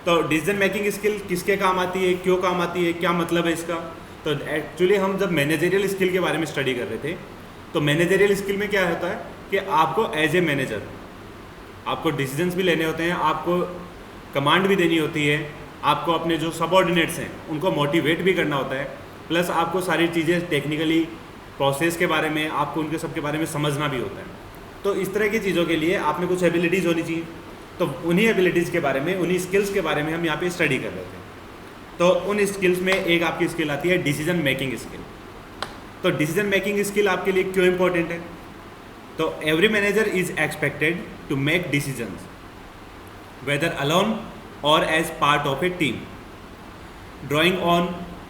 तो decision making skill किसके काम आती है, क्यों काम आती है, क्या मतलब है इसका? तो एक्चुअली हम जब मैनेजरियल स्किल के बारे में स्टडी कर रहे थे, तो मैनेजरियल स्किल में क्या होता है कि आपको एज ए मैनेजर आपको डिसीजंस भी लेने होते हैं, आपको कमांड भी देनी होती है, आपको अपने जो सबऑर्डिनेट्स हैं उनको मोटिवेट भी करना होता है, प्लस आपको सारी चीज़ें टेक्निकली प्रोसेस के बारे में, आपको उनके सब के बारे में समझना भी होता है। तो इस तरह की चीज़ों के लिए आप में कुछ एबिलिटीज़ होनी चाहिए। तो उन्हीं एबिलिटीज़ के बारे में, उन्हीं स्किल्स के बारे में हम यहाँ पे स्टडी कर रहे थे। तो उन स्किल्स में एक आपकी स्किल आती है डिसीजन मेकिंग स्किल। तो डिसीजन मेकिंग स्किल आपके लिए क्यों इंपॉर्टेंट है? तो every manager is expected to make decisions whether alone or as part of a team. Drawing on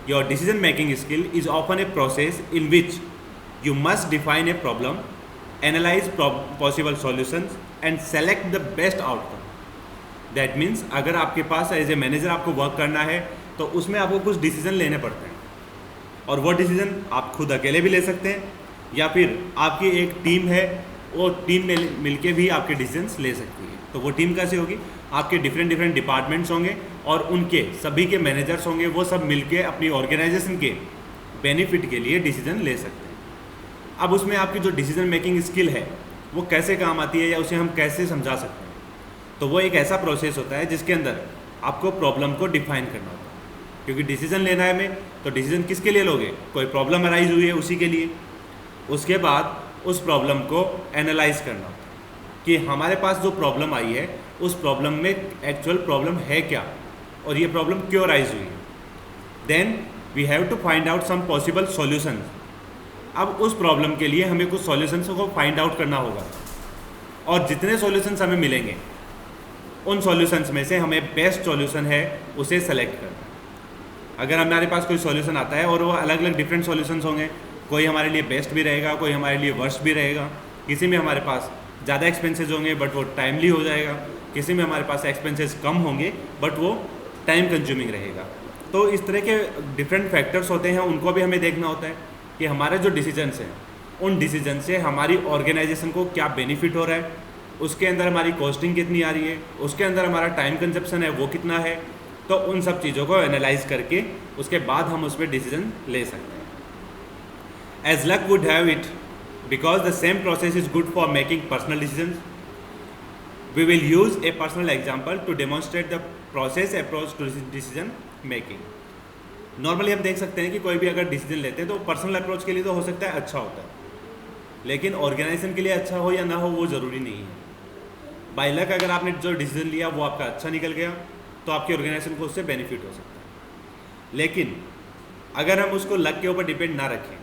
your decision making skill is often a process in which you must define a problem, analyze possible solutions and select the best outcome. That means अगर आपके पास as a manager आपको work करना है तो उसमें आपको कुछ decision लेने पड़ते हैं, और वो डिसीजन आप खुद अकेले भी ले सकते हैं या फिर आपकी एक टीम है, वो टीम मिलके भी आपके डिसीजंस ले सकती है। तो वो टीम कैसे होगी? आपके डिफरेंट डिपार्टमेंट्स होंगे और उनके सभी के मैनेजर्स होंगे, वो सब मिलके अपनी ऑर्गेनाइजेशन के बेनिफिट के लिए डिसीजन ले सकते हैं। अब उसमें आपकी जो डिसीजन मेकिंग स्किल है वो कैसे काम आती है या उसे हम कैसे समझा सकते हैं? तो वो एक ऐसा प्रोसेस होता है जिसके अंदर आपको प्रॉब्लम को डिफाइन करना होता है, क्योंकि डिसीजन लेना है हमें, तो डिसीजन किसके लिए लोगे? कोई प्रॉब्लम अराइज हुई है उसी के लिए। उसके बाद उस प्रॉब्लम को एनालाइज करना होता है कि हमारे पास जो प्रॉब्लम आई है उस प्रॉब्लम में एक्चुअल प्रॉब्लम है क्या और ये प्रॉब्लम क्यों राइज हुई है। Then we have to find out some possible solutions. अब उस प्रॉब्लम के लिए हमें कुछ सॉल्यूशंस को फाइंड आउट करना होगा, और जितने सॉल्यूशंस हमें मिलेंगे उन सॉल्यूशंस में से हमें बेस्ट सॉल्यूशन है उसे सेलेक्ट करना। अगर हमारे पास कोई सॉल्यूशन आता है और वो अलग अलग डिफरेंट सॉल्यूशंस होंगे, कोई हमारे लिए बेस्ट भी रहेगा, कोई हमारे लिए वर्स्ट भी रहेगा, किसी में हमारे पास ज़्यादा एक्सपेंसेस होंगे बट वो टाइमली हो जाएगा, किसी में हमारे पास एक्सपेंसेस कम होंगे बट वो टाइम कंज्यूमिंग रहेगा। तो इस तरह के डिफरेंट फैक्टर्स होते हैं, उनको भी हमें देखना होता है कि हमारे जो डिसीजंस हैं उन डिसीजन से हमारी ऑर्गेनाइजेशन को क्या बेनिफिट हो रहा है, उसके अंदर हमारी कॉस्टिंग कितनी आ रही है, उसके अंदर हमारा टाइम कंजप्शन है वो कितना है। तो उन सब चीज़ों को एनालाइज करके उसके बाद हम उस पर डिसीजन ले सकते हैं। As luck would have it, because the same process is good for making personal decisions, we will use a personal example to demonstrate the process approach to decision making. Normally हम देख सकते हैं कि कोई भी अगर डिसीजन लेते हैं तो पर्सनल अप्रोच के लिए तो हो सकता है अच्छा होता है, लेकिन ऑर्गेनाइजेशन के लिए अच्छा हो या ना हो वो ज़रूरी नहीं है। बाय लक अगर आपने जो डिसीजन लिया वो आपका अच्छा निकल गया तो आपकी ऑर्गेनाइजेशन को उससे बेनिफिट हो सकता है, लेकिन अगर हम उसको लक के ऊपर डिपेंड ना रखें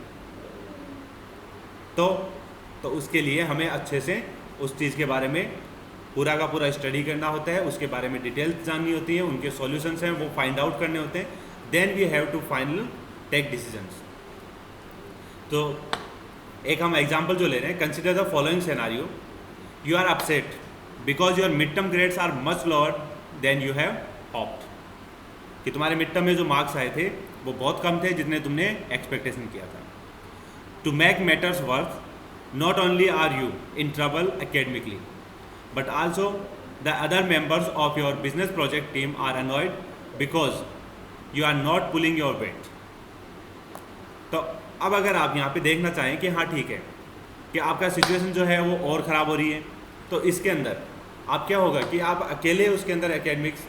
तो उसके लिए हमें अच्छे से उस चीज़ के बारे में पूरा का पूरा स्टडी करना होता है, उसके बारे में डिटेल्स जाननी होती है, उनके सॉल्यूशंस हैं वो फाइंड आउट करने होते हैं। Then we have to final take decisions. तो एक हम एग्जांपल जो ले रहे हैं, consider the following scenario. You are upset because your mid term grades are much lower than you have hoped, कि तुम्हारे मिड टर्म में जो मार्क्स आए थे वो बहुत कम थे जितने तुमने एक्सपेक्टेशन किया था। To make matters worse, not only are you in trouble academically, but also the other members of your business project team are annoyed because you are not pulling your weight. तो अब अगर आप यहाँ पे देखना चाहें कि हाँ ठीक है कि आपका सिचुएशन जो है वो और ख़राब हो रही है, तो इसके अंदर आप क्या होगा कि आप अकेले उसके अंदर एकेडमिक्स,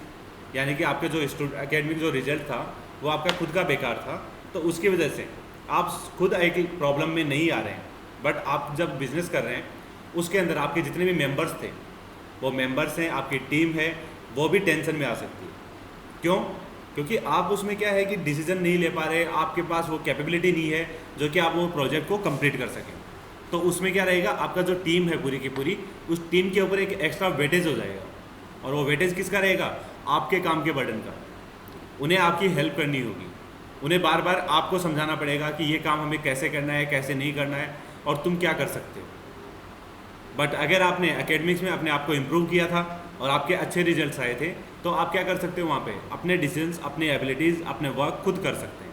यानी कि आपके जो एकेडमिक जो रिजल्ट था वो आपका खुद का बेकार था, तो उसकी वजह से आप खुद एक प्रॉब्लम में नहीं आ रहे हैं, बट आप जब बिज़नेस कर रहे हैं उसके अंदर आपके जितने भी मेंबर्स थे वो मेंबर्स हैं, आपकी टीम है, वो भी टेंशन में आ सकती है। क्यों? क्योंकि आप उसमें क्या है कि डिसीजन नहीं ले पा रहे, आपके पास वो कैपेबिलिटी नहीं है जो कि आप वो प्रोजेक्ट को कंप्लीट कर सकें। तो उसमें क्या रहेगा, आपका जो टीम है पूरी की पूरी, उस टीम के ऊपर एक एक्स्ट्रा वेटेज हो जाएगा, और वो वेटेज किसका रहेगा? आपके काम के बर्डन का। उन्हें आपकी हेल्प करनी होगी, उन्हें बार बार आपको समझाना पड़ेगा कि ये काम हमें कैसे करना है, कैसे नहीं करना है, और तुम क्या कर सकते हो। बट अगर आपने एकेडमिक्स में अपने आप को इम्प्रूव किया था और आपके अच्छे रिजल्ट्स आए थे, तो आप क्या कर सकते हो वहाँ पे? अपने डिसीजंस, अपने एबिलिटीज़, अपने वर्क खुद कर सकते हैं।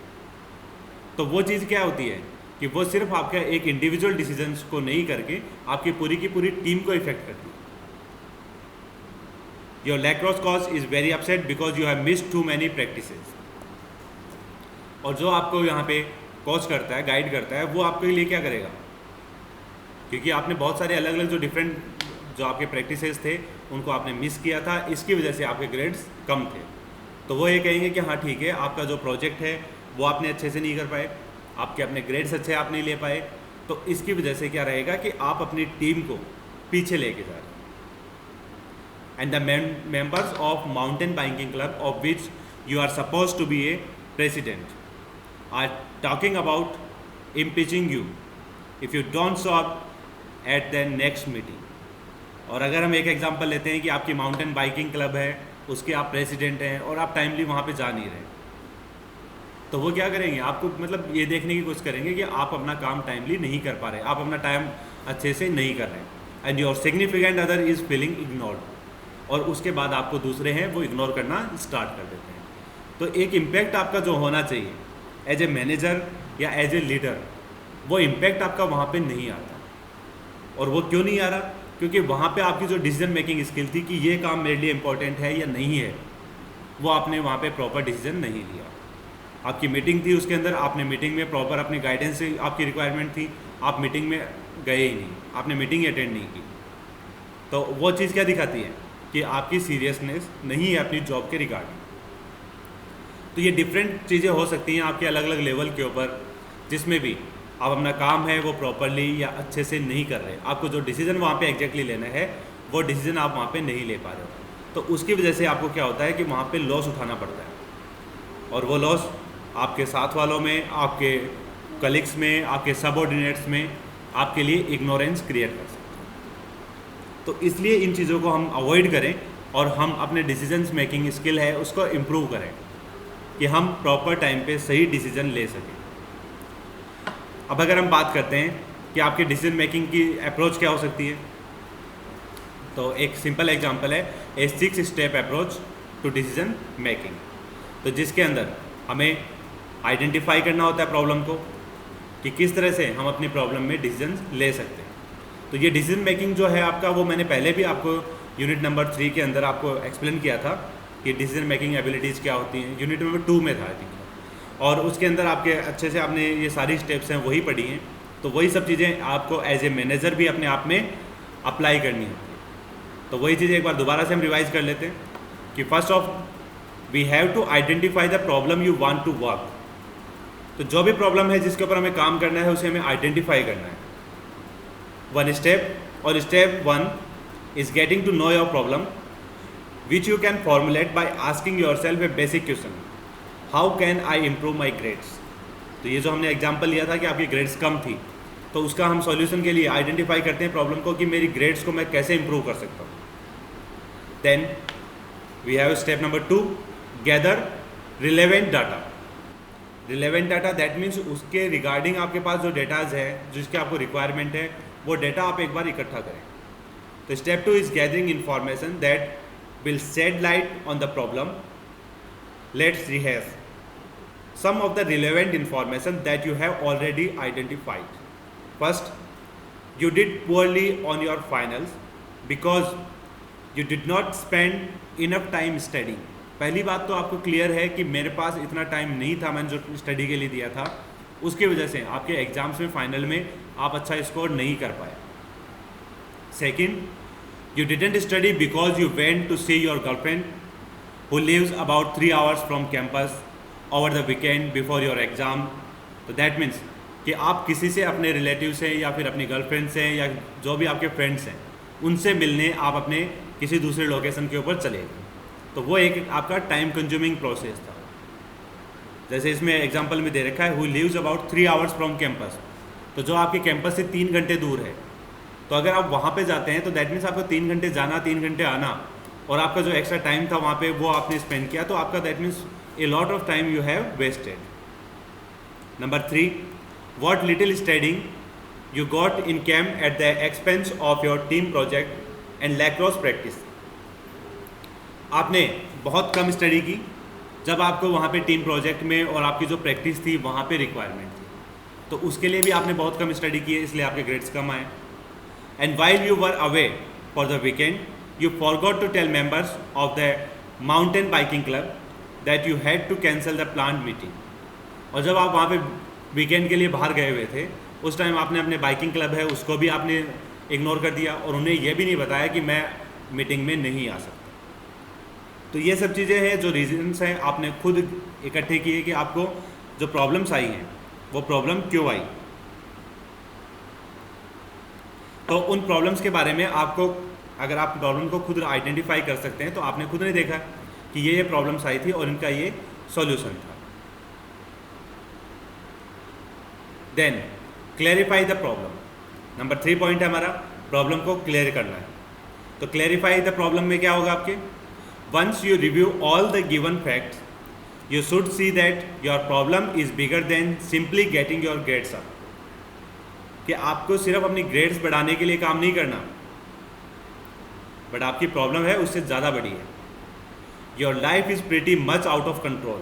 तो वो चीज़ क्या होती है कि वो सिर्फ आपका एक इंडिविजुअल डिसीजंस को नहीं करके आपकी पूरी की पूरी टीम को इफेक्ट करती है। Your lacrosse coach is very upset because you have missed too many practices. और जो आपको यहाँ पे कोच करता है, गाइड करता है, वो आपके लिए क्या करेगा, क्योंकि आपने बहुत सारे अलग अलग जो डिफरेंट जो आपके प्रैक्टिसेस थे उनको आपने मिस किया था, इसकी वजह से आपके ग्रेड्स कम थे। तो वो ये कहेंगे कि हाँ ठीक है, आपका जो प्रोजेक्ट है वो आपने अच्छे से नहीं कर पाए, आपके अपने ग्रेड्स अच्छे आप नहीं ले पाए, तो इसकी वजह से क्या रहेगा कि आप अपनी टीम को पीछे लेके जा रहे हैं। And the members of mountain biking club of which you are suppose to be a president are talking about impeaching you if you don't show up at the next meeting. और अगर हम एक एग्जांपल लेते हैं कि आपकी mountain biking club है, उसके आप प्रेसिडेंट हैं और आप टाइमली वहाँ पे जा नहीं रहे, तो वो क्या करेंगे, आपको मतलब ये देखने की कोशिश करेंगे कि आप अपना काम टाइमली नहीं कर पा रहे, आप अपना टाइम अच्छे से नहीं कर रहे, and your significant other is feeling ignored, और उसके बाद आपको दूसरे हैं वो इग्नोर करना स्टार्ट कर देते हैं। तो एक इम्पैक्ट आपका जो होना चाहिए एज ए मैनेजर या एज ए लीडर, वो इम्पैक्ट आपका वहाँ पे नहीं आता। और वो क्यों नहीं आ रहा, क्योंकि वहाँ पे आपकी जो डिसीजन मेकिंग स्किल थी कि ये काम मेरे लिए इम्पोर्टेंट है या नहीं है, वो आपने वहाँ पे प्रॉपर डिसीजन नहीं लिया। आपकी मीटिंग थी, उसके अंदर आपने मीटिंग में प्रॉपर अपनी गाइडेंस से आपकी रिक्वायरमेंट थी, आप मीटिंग में गए ही नहीं, आपने मीटिंग अटेंड नहीं की। तो वो चीज़ क्या दिखाती है कि आपकी सीरियसनेस नहीं है अपनी जॉब के रिगार्डिंग। तो ये डिफरेंट चीज़ें हो सकती हैं आपके अलग अलग लेवल के ऊपर, जिसमें भी आप अपना काम है वो प्रॉपरली या अच्छे से नहीं कर रहे, आपको जो डिसीजन वहाँ पे एग्जैक्टली लेना है वो डिसीजन आप वहाँ पे नहीं ले पा रहे हो, तो उसकी वजह से आपको क्या होता है कि वहाँ पे लॉस उठाना पड़ता है। और वो लॉस आपके साथ वालों में, आपके कलीग्स में, आपके सबऑर्डिनेट्स में आपके लिए इग्नोरेंस क्रिएट कर सकते हैं। तो इसलिए इन चीज़ों को हम अवॉइड करें और हम अपने डिसीजन मेकिंग स्किल है उसको इम्प्रूव करें कि हम प्रॉपर टाइम पे सही डिसीजन ले सकें। अब अगर हम बात करते हैं कि आपके डिसीजन मेकिंग की अप्रोच क्या हो सकती है, तो एक सिंपल एग्जांपल है a 6 step approach to decision making, तो जिसके अंदर हमें आइडेंटिफाई करना होता है प्रॉब्लम को कि किस तरह से हम अपनी प्रॉब्लम में डिसीजन ले सकते हैं। तो ये डिसीजन मेकिंग जो है आपका, वो मैंने पहले भी आपको यूनिट नंबर 3 के अंदर आपको एक्सप्लेन किया था कि डिसीजन मेकिंग एबिलिटीज़ क्या होती हैं, यूनिट नंबर 2 में था आई थिंक, और उसके अंदर आपके अच्छे से आपने ये सारी स्टेप्स हैं वही पढ़ी हैं। तो वही सब चीज़ें आपको एज ए मैनेजर भी अपने आप में अप्लाई करनी होती है। तो वही चीज़ें एक बार दोबारा से हम रिवाइज कर लेते हैं कि first of we have to identify the problem you want to work. तो जो भी प्रॉब्लम है जिसके ऊपर हमें काम करना है उसे हमें आइडेंटिफाई करना है, वन स्टेप। और step 1 is getting to know your problem which you can formulate by asking yourself a basic question, how can I improve my grades. तो ये जो हमने एग्जाम्पल लिया था कि आपकी ग्रेड्स कम थी, तो उसका हम सॉल्यूशन के लिए आइडेंटिफाई करते हैं प्रॉब्लम को कि मेरी ग्रेड्स को मैं कैसे इम्प्रूव कर सकता हूँ। Then we have step number 2, gather relevant data. Relevant data that means उसके रिगार्डिंग आपके पास जो डेटाज है जिसके आपको रिक्वायरमेंट है वो डेटा आप एक बार इकट्ठा करें। तो step 2 is gathering information that will shed light on the problem. Let's rehash some of the relevant information that you have already identified. First, you did poorly on your finals because you did not spend enough time studying. पहली बात तो आपको clear है कि मेरे पास इतना time नहीं था, मैंने जो स्टडी के लिए दिया था उसकी वजह से आपके एग्जाम्स में फाइनल में आप अच्छा स्कोर नहीं कर पाए। Second, you didn't study because you went to see your girlfriend who lives about 3 hours from campus over the weekend before your exam. तो that means कि आप किसी से अपने रिलेटिव से या फिर अपनी गर्लफ्रेंड से या जो भी आपके फ्रेंड्स हैं उनसे मिलने आप अपने किसी दूसरे लोकेशन के ऊपर चले गए, तो वो एक आपका टाइम कंज्यूमिंग प्रोसेस था। जैसे इसमें एग्जांपल में दे रखा है who lives about 3 hours from campus, तो जो आपके कैंपस से 3 घंटे दूर है, तो अगर आप वहाँ पे जाते हैं तो दैट मीन्स आपको 3 घंटे जाना 3 घंटे आना, और आपका जो एक्स्ट्रा टाइम था वहाँ पे वो आपने स्पेंड किया, तो आपका that means a lot of time you have wasted. Number 3, what little studying you got in camp at the expense of your team project and lacrosse practice. आपने बहुत कम स्टडी की जब आपको वहाँ पे टीम प्रोजेक्ट में और आपकी जो प्रैक्टिस थी वहाँ पे रिक्वायरमेंट थी, तो उसके लिए भी आपने बहुत कम स्टडी की है, इसलिए आपके ग्रेड्स कम आए। And while you were away for the weekend you forgot to tell members of the mountain biking club that you had to cancel the planned meeting. और जब आप वहाँ पे वीकेंड के लिए बाहर गए हुए थे, उस टाइम आपने अपने बाइकिंग क्लब है उसको भी आपने इग्नोर कर दिया और उन्हें यह भी नहीं बताया कि मैं मीटिंग में नहीं आ सकता। तो ये सब चीज़ें हैं जो रीजंस हैं आपने खुद इकट्ठे किए कि आपको जो प्रॉब्लम्स आई हैं वो प्रॉब्लम क्यों आई। तो उन प्रॉब्लम्स के बारे में आपको, अगर आप प्रॉब्लम को खुद आइडेंटिफाई कर सकते हैं तो आपने खुद ने देखा कि ये प्रॉब्लम्स आई थी और इनका ये सॉल्यूशन था। Then clarify the problem. Number 3 point है हमारा, प्रॉब्लम को क्लियर करना है। तो क्लैरिफाई द प्रॉब्लम में क्या होगा आपके, once you review all the given facts you should see that your problem is bigger than simply getting your grades up. कि आपको सिर्फ अपनी ग्रेड्स बढ़ाने के लिए काम नहीं करना, बट आपकी प्रॉब्लम है उससे ज़्यादा बड़ी है। Your life is pretty much out of control,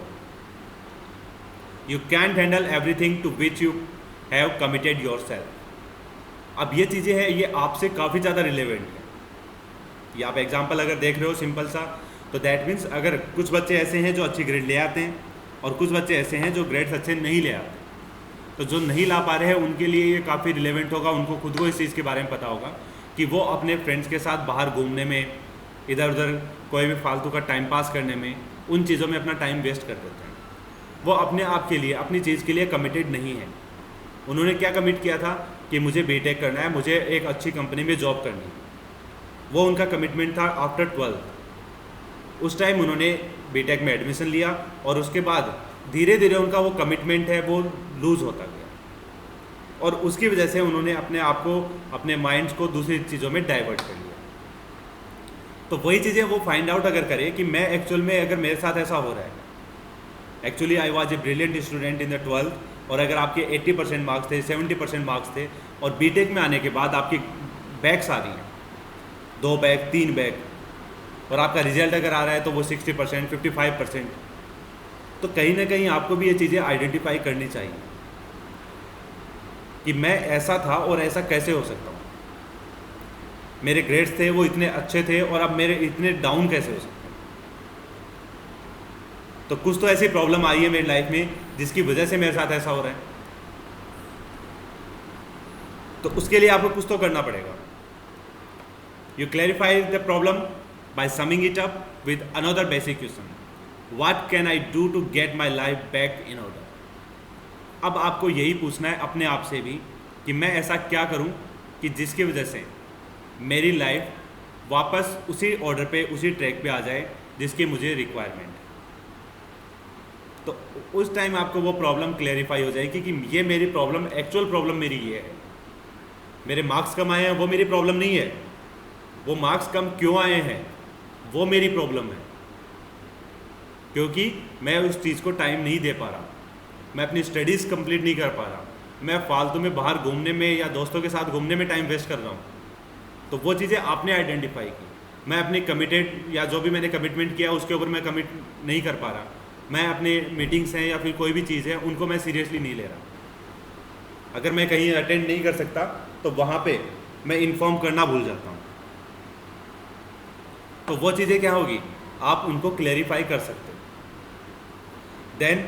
you can't handle everything to which you have committed yourself. अब ये चीज़ें हैं, ये आपसे काफ़ी ज़्यादा रिलेवेंट है। ये आप एग्जाम्पल अगर देख रहे हो सिंपल सा, तो दैट मीन्स अगर कुछ बच्चे ऐसे हैं जो अच्छी ग्रेड ले आते हैं और कुछ बच्चे ऐसे हैं जो ग्रेड्स अच्छे नहीं ले आते, तो जो नहीं ला पा रहे हैं उनके लिए ये काफ़ी रिलेवेंट होगा। उनको खुद को इस चीज़ के बारे में पता होगा कि वो अपने फ्रेंड्स के साथ बाहर घूमने में, इधर उधर कोई भी फालतू का टाइम पास करने में, उन चीज़ों में अपना टाइम वेस्ट कर देते हैं। वो अपने आप के लिए, अपनी चीज़ के लिए कमिटेड नहीं है। उन्होंने क्या कमिट किया था कि मुझे बीटेक करना है, मुझे एक अच्छी कंपनी में जॉब करनी है, वो उनका कमिटमेंट था आफ्टर 12। उस टाइम उन्होंने बीटेक में एडमिशन लिया और उसके बाद धीरे धीरे उनका वो कमिटमेंट है वो लूज़ होता गया और उसकी वजह से उन्होंने अपने आप को, अपने माइंड को दूसरी चीज़ों में डाइवर्ट कर लिया। तो वही चीज़ें वो फाइंड आउट अगर करें कि मैं एक्चुअल में, अगर मेरे साथ ऐसा हो रहा है, actually I was a brilliant student in the 12th और अगर आपके 80% मार्क्स थे, 70% मार्क्स थे और बीटेक में आने के बाद आपकी बैक्स आ रही हैं, 2 बैक 3 बैक, और आपका रिजल्ट अगर आ रहा है तो वो 60%, 55%, तो कहीं ना कहीं आपको भी ये चीज़ें आइडेंटिफाई करनी चाहिए कि मैं ऐसा था और ऐसा कैसे हो सकता हूँ। मेरे ग्रेड्स थे वो इतने अच्छे थे और अब मेरे इतने डाउन कैसे हो सकते हैं। तो कुछ तो ऐसी प्रॉब्लम आई है मेरी लाइफ में जिसकी वजह से मेरे साथ ऐसा हो रहा है। तो उसके लिए आपको कुछ तो करना पड़ेगा। You clarify the problem by summing it up with another basic question, what can I do to get my life back in order? अब आपको यही पूछना है अपने आप से भी कि मैं ऐसा क्या करूं कि जिसकी वजह से मेरी लाइफ वापस उसी ऑर्डर पे, उसी ट्रैक पे आ जाए जिसकी मुझे रिक्वायरमेंट है। तो उस टाइम आपको वो प्रॉब्लम क्लैरिफाई हो जाएगी कि ये मेरी प्रॉब्लम, एक्चुअल प्रॉब्लम मेरी ये है। मेरे मार्क्स कम आए हैं वो मेरी प्रॉब्लम नहीं है, वो मार्क्स कम क्यों आए हैं वो मेरी प्रॉब्लम है, क्योंकि मैं उस चीज़ को टाइम नहीं दे पा रहा, मैं अपनी स्टडीज़ कंप्लीट नहीं कर पा रहा, मैं फालतू में बाहर घूमने में या दोस्तों के साथ घूमने में टाइम वेस्ट कर रहा हूँ। तो वो चीज़ें आपने आइडेंटिफाई की। मैं अपनी कमिटेड या जो भी मैंने कमिटमेंट किया उसके ऊपर मैं कमिट नहीं कर पा रहा, मैं अपने मीटिंग्स हैं या फिर कोई भी चीज़ है उनको मैं सीरियसली नहीं ले रहा। अगर मैं कहीं अटेंड नहीं कर सकता तो वहाँ पे मैं इन्फॉर्म करना भूल जाता हूँ। तो वो चीज़ें क्या होगी, आप उनको क्लैरिफाई कर सकते हो। देन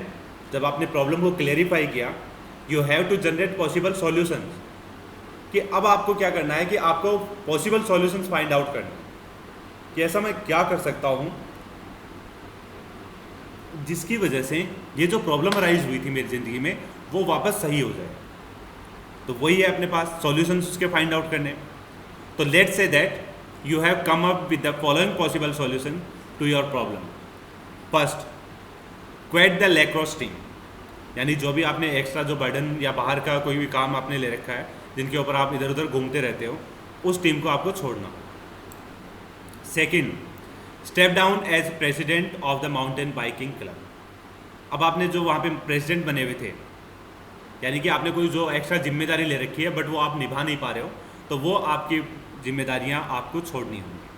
जब आपने प्रॉब्लम को क्लैरिफाई किया, you have to generate possible solutions, कि अब आपको क्या करना है कि आपको पॉसिबल सॉल्यूशंस फाइंड आउट करना है कि ऐसा मैं क्या कर सकता हूँ जिसकी वजह से ये जो प्रॉब्लम अराइज हुई थी मेरी ज़िंदगी में वो वापस सही हो जाए। तो वही है अपने पास सॉल्यूशंस उसके फाइंड आउट करने। तो let's say that you have come up with the following possible solution to your problem. First, quit the lacrosse team, यानी जो भी आपने एक्स्ट्रा जो बर्डन या बाहर का कोई भी काम आपने ले रखा है जिनके ऊपर आप इधर उधर घूमते रहते हो, उस टीम को आपको छोड़ना। Second, step down as president of the mountain biking club. अब आपने जो वहाँ पे प्रेसिडेंट बने हुए थे, यानी कि आपने कोई जो एक्स्ट्रा जिम्मेदारी ले रखी है बट वो आप निभा नहीं पा रहे हो, तो वो आपकी जिम्मेदारियां आपको छोड़नी होंगी,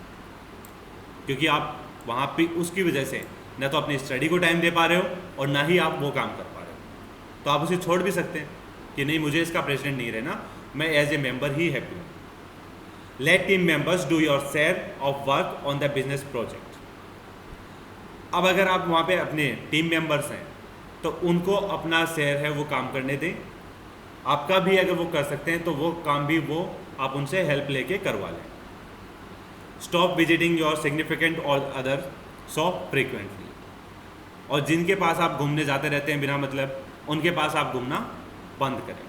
क्योंकि आप वहाँ पे उसकी वजह से ना तो अपनी स्टडी को टाइम दे पा रहे हो और ना ही आप वो काम कर पा रहे हो। तो आप उसे छोड़ भी सकते हैं कि नहीं, मुझे इसका प्रेसिडेंट नहीं रहना, मैं एज ए मेंबर ही हैप्पी हूँ। Let team members do your share of work on the business project. अब अगर आप वहाँ पे अपने टीम मेंबर्स हैं तो उनको अपना शेयर है वो काम करने दें। आपका भी अगर वो कर सकते हैं तो वो काम भी वो आप उनसे हेल्प लेके करवा लें। स्टॉप विजिटिंग योर सिग्निफिकेंट और अदर सो फ्रीक्वेंटली। और जिनके पास आप घूमने जाते रहते हैं बिना मतलब, उनके पास आप घूमना बंद करें,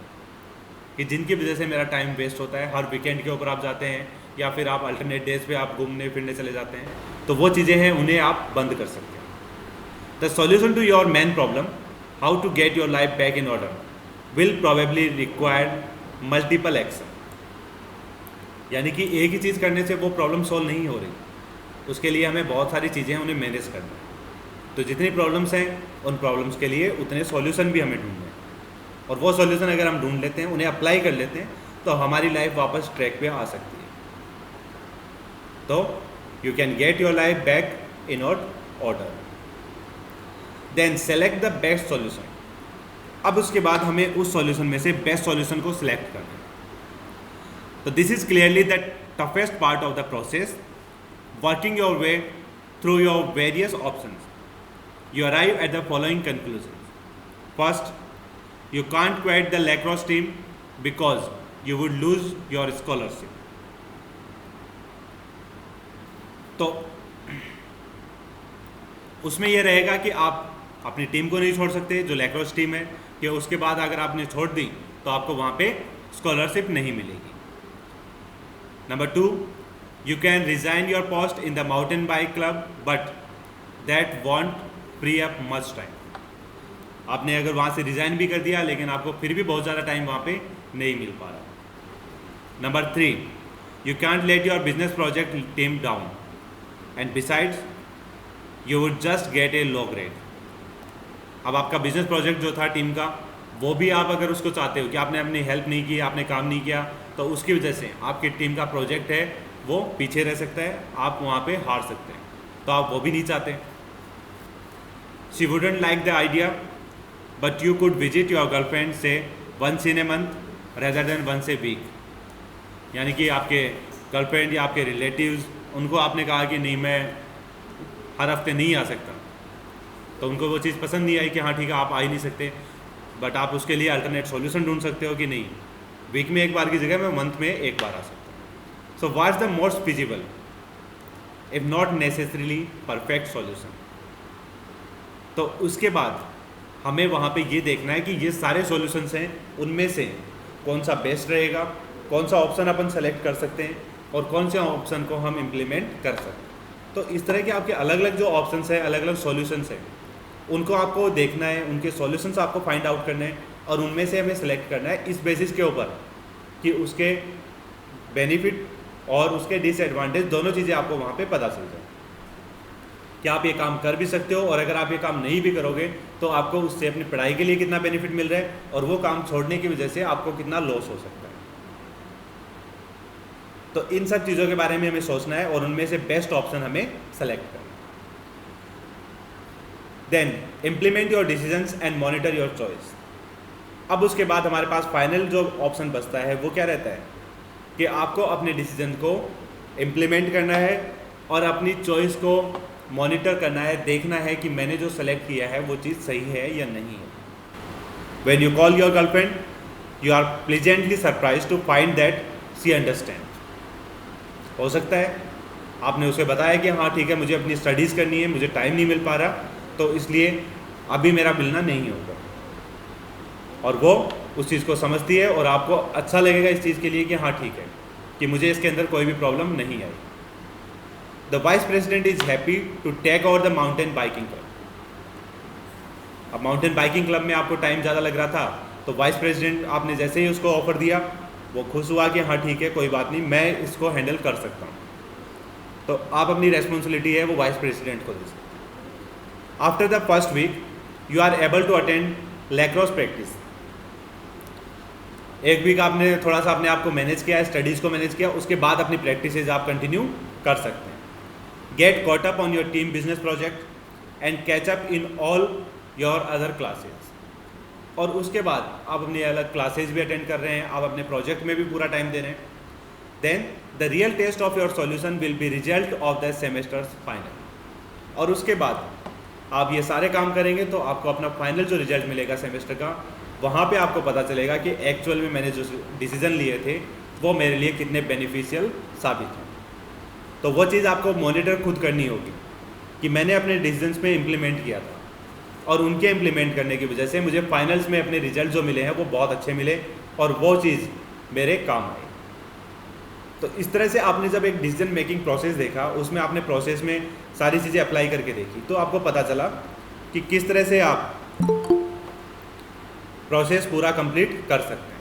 कि जिनकी वजह से मेरा टाइम वेस्ट होता है। हर वीकेंड के ऊपर आप जाते हैं या फिर आप अल्टरनेट डेज पे आप घूमने फिरने चले जाते हैं, तो वो चीज़ें हैं उन्हें आप बंद कर सकते हैं। The solution to your main problem, how to get your life back in order, will probably require multiple action. यानी कि एक ही चीज़ करने से वो प्रॉब्लम सॉल्व नहीं हो रही, उसके लिए हमें बहुत सारी चीज़ें उन्हें मैनेज करना है। तो जितनी प्रॉब्लम्स हैं उन प्रॉब्लम्स के लिए उतने सॉल्यूशन भी हमें ढूंढने हैं, और वो सॉल्यूशन अगर हम ढूंढ लेते हैं, उन्हें अप्लाई कर लेते हैं, तो हमारी लाइफ वापस ट्रैक पे आ सकती है। तो you can get your life back in order. Then select the best solution. अब उसके बाद हमें उस सॉल्यूशन में से बेस्ट सॉल्यूशन को सिलेक्ट करना है। तो this is clearly the toughest part of the process, working your way through your various options. You arrive at the following conclusions. First, you can't quit the lacrosse team because you would lose your scholarship. तो उसमें यह रहेगा कि आप अपनी team को नहीं छोड़ सकते जो लैक्रोस टीम है, कि उसके बाद अगर आपने छोड़ दी तो आपको वहाँ पे स्कॉलरशिप नहीं मिलेगी। Number 2, you can resign your post in the mountain bike club but that won't free up much time. आपने अगर वहाँ से रिज़ाइन भी कर दिया लेकिन आपको फिर भी बहुत ज़्यादा टाइम वहाँ पे नहीं मिल पा रहा। Number 3, you can't let your business project team down and besides you would just get A low grade. अब आपका बिजनेस प्रोजेक्ट जो था टीम का, वो भी आप अगर उसको चाहते हो कि आपने अपनी हेल्प नहीं की, आपने काम नहीं किया, तो उसकी वजह से आपकी टीम का प्रोजेक्ट है वो पीछे रह सकता है, आप वहाँ पे हार सकते हैं, तो आप वो भी नहीं चाहते। She wouldn't like the idea, but you could visit your girlfriend say once in a month rather than once a week। यानी कि आपके गर्लफ्रेंड या आपके रिलेटिव्स, उनको आपने कहा कि नहीं मैं हर हफ्ते नहीं आ सकता, तो उनको वो चीज़ पसंद नहीं आई कि हाँ ठीक है आप आ ही नहीं सकते, बट आप उसके लिए अल्टरनेट सॉल्यूशन ढूंढ सकते हो कि नहीं वीक में एक बार की जगह मैं मंथ में एक बार आ सकता हूँ। So what is the most feasible if not necessarily perfect solution. तो उसके बाद हमें वहाँ पे ये देखना है कि ये सारे सॉल्यूशंस हैं, उनमें से कौन सा बेस्ट रहेगा, कौन सा ऑप्शन अपन सेलेक्ट कर सकते हैं और कौन से ऑप्शन को हम इम्प्लीमेंट कर सकते हैं। तो इस तरह के आपके अलग अलग जो ऑप्शंस हैं, अलग अलग सॉल्यूशंस हैं, उनको आपको देखना है, उनके सॉल्यूशंस आपको फाइंड आउट करने हैं और उनमें से हमें सेलेक्ट करना है इस बेसिस के ऊपर कि उसके बेनिफिट और उसके डिसएडवांटेज दोनों चीज़ें आपको वहाँ पे पता चल जाए कि आप ये काम कर भी सकते हो, और अगर आप ये काम नहीं भी करोगे तो आपको उससे अपनी पढ़ाई के लिए कितना बेनिफिट मिल रहा है और वो काम छोड़ने की वजह से आपको कितना लॉस हो सकता है। तो इन सब चीज़ों के बारे में हमें सोचना है और उनमें से बेस्ट ऑप्शन हमें सेलेक्ट करना है। Then implement your decisions and monitor your choice. अब उसके बाद हमारे पास फाइनल जो ऑप्शन बचता है वो क्या रहता है कि आपको अपने डिसीजन को इम्प्लीमेंट करना है और अपनी चॉइस को मॉनिटर करना है, देखना है कि मैंने जो सेलेक्ट किया है वो चीज़ सही है या नहीं है। When you call your girlfriend you are pleasantly surprise to find that she understand. हो सकता है आपने उसे बताया कि हाँ ठीक है मुझे अपनी स्टडीज़ करनी है, मुझे टाइम नहीं मिल पा रहा, तो इसलिए अभी मेरा मिलना नहीं होगा, और वो उस चीज़ को समझती है और आपको अच्छा लगेगा इस चीज़ के लिए कि हाँ ठीक है कि मुझे इसके अंदर कोई भी प्रॉब्लम नहीं आई। The vice president is happy to take over the mountain biking club। अब माउंटेन बाइकिंग क्लब में आपको टाइम ज़्यादा लग रहा था, तो वाइस प्रेसिडेंट आपने जैसे ही उसको ऑफर दिया वो खुश हुआ कि हाँ ठीक है कोई बात नहीं मैं इसको हैंडल कर सकता हूँ, तो आप अपनी रेस्पॉन्सिबिलिटी है वो वाइस प्रेसिडेंट को दे सकते। After the first week you are able to attend lacrosse practice. एक वीक आपने थोड़ा सा अपने आप को मैनेज किया, स्टडीज़ को मैनेज किया, उसके बाद अपनी प्रैक्टिसेज आप कंटिन्यू कर सकते हैं। Get caught up on your team business project and catch up in all your other classes. और उसके बाद आप अपनी अलग क्लासेज भी अटेंड कर रहे हैं, आप अपने प्रोजेक्ट में भी पूरा टाइम दे रहे हैं, then the real test of your solution will be result of the semesters final. और उसके बाद आप ये सारे काम करेंगे तो आपको अपना फाइनल जो रिजल्ट मिलेगा सेमेस्टर का, वहाँ पे आपको पता चलेगा कि एक्चुअल में मैंने जो डिसीजन लिए थे वो मेरे लिए कितने बेनिफिशियल साबित हैं। तो वो चीज़ आपको मॉनिटर खुद करनी होगी कि मैंने अपने डिसीजंस में इम्प्लीमेंट किया था और उनके इम्प्लीमेंट करने की वजह से मुझे फाइनल्स में अपने रिजल्ट जो मिले हैं वो बहुत अच्छे मिले और वो चीज़ मेरे काम आई। तो इस तरह से आपने जब एक डिसीजन मेकिंग प्रोसेस देखा, उसमें आपने प्रोसेस में सारी चीज़ें अप्लाई करके देखी, तो आपको पता चला कि किस तरह से आप प्रोसेस पूरा कंप्लीट कर सकते हैं।